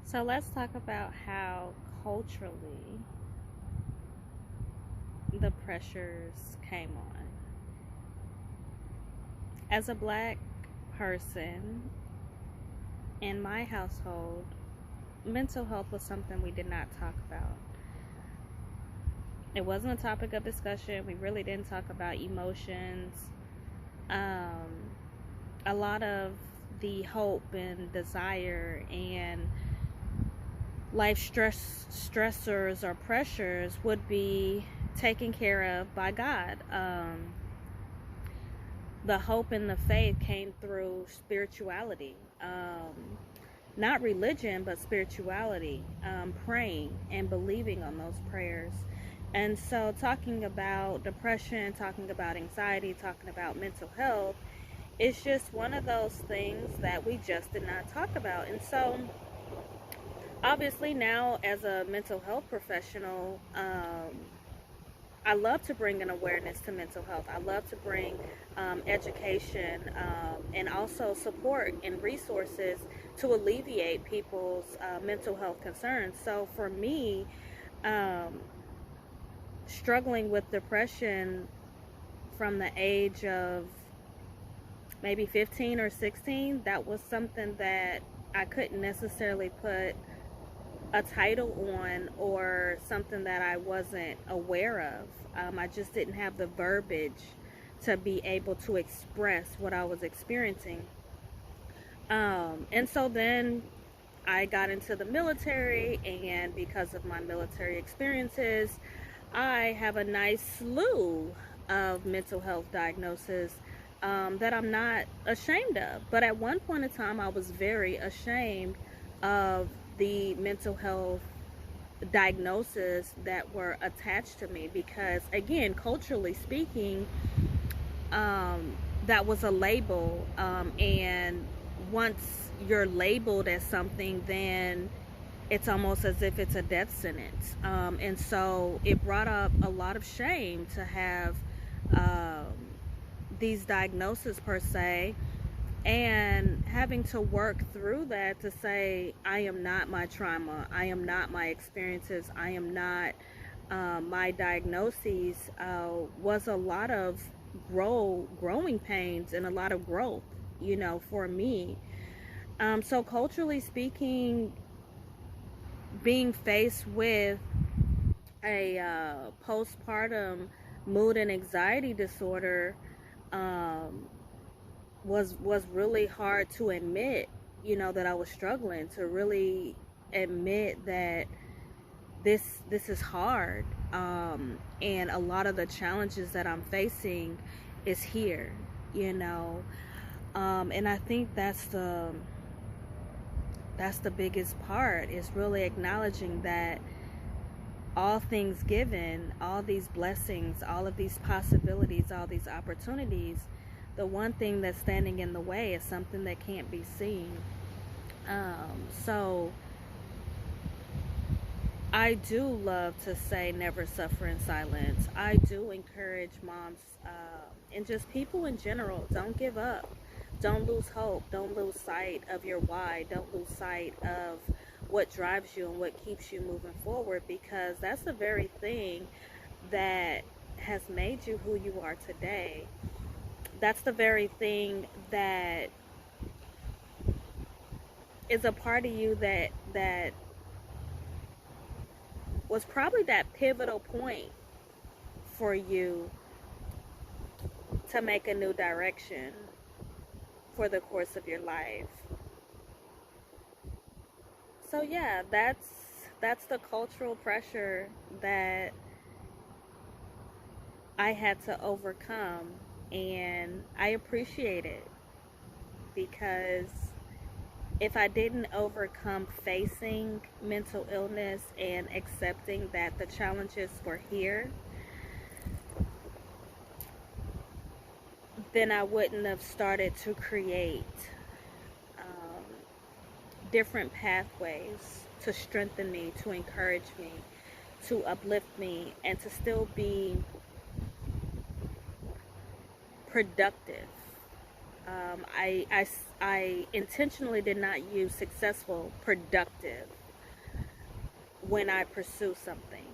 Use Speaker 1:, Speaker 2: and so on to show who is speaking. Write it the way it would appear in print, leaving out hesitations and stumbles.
Speaker 1: So let's talk about how culturally the pressures came on. As a black person in my household, mental health was something we did not talk about. It wasn't a topic of discussion. We really didn't talk about emotions. Um, a lot of the hope and desire and life stressors or pressures would be taken care of by God. The hope and the faith came through spirituality, not religion, but spirituality, praying and believing on those prayers. And so, talking about depression, talking about anxiety, talking about mental health, it's just one of those things that we just did not talk about. And so, obviously, now as a mental health professional, I love to bring an awareness to mental health. I love to bring education and also support and resources to alleviate people's mental health concerns. So for me, um, struggling with depression from the age of maybe 15 or 16, that was something that I couldn't necessarily put a title on or something that I wasn't aware of. I just didn't have the verbiage to be able to express what I was experiencing. And so then I got into the military, and because of my military experiences, I have a nice slew of mental health diagnoses that I'm not ashamed of. But at one point in time, I was very ashamed of the mental health diagnoses that were attached to me because, again, culturally speaking, that was a label. And once you're labeled as something, then it's almost as if it's a death sentence. And so it brought up a lot of shame to have um, these diagnoses per se, and having to work through that to say, I am not my trauma, I am not my experiences, I am not my diagnoses, was a lot of growing pains and a lot of growth, for me. So culturally speaking, being faced with a postpartum mood and anxiety disorder um, was really hard to admit, that I was struggling, to really admit that this is hard, and a lot of the challenges that I'm facing is here, and I think that's the biggest part, is really acknowledging that all things given, all these blessings, all of these possibilities, all these opportunities, the one thing that's standing in the way is something that can't be seen. So I do love to say never suffer in silence. I do encourage moms and just people in general, don't give up. Don't lose hope. Don't lose sight of your why. Don't lose sight of what drives you and what keeps you moving forward, because that's the very thing that has made you who you are today. That's the very thing that is a part of you that was probably that pivotal point for you to make a new direction for the course of your life. So yeah, that's the cultural pressure that I had to overcome, and I appreciate it, because if I didn't overcome facing mental illness and accepting that the challenges were here, then I wouldn't have started to create um, different pathways to strengthen me, to encourage me, to uplift me, and to still be productive I intentionally did not use successful, productive when I pursue something.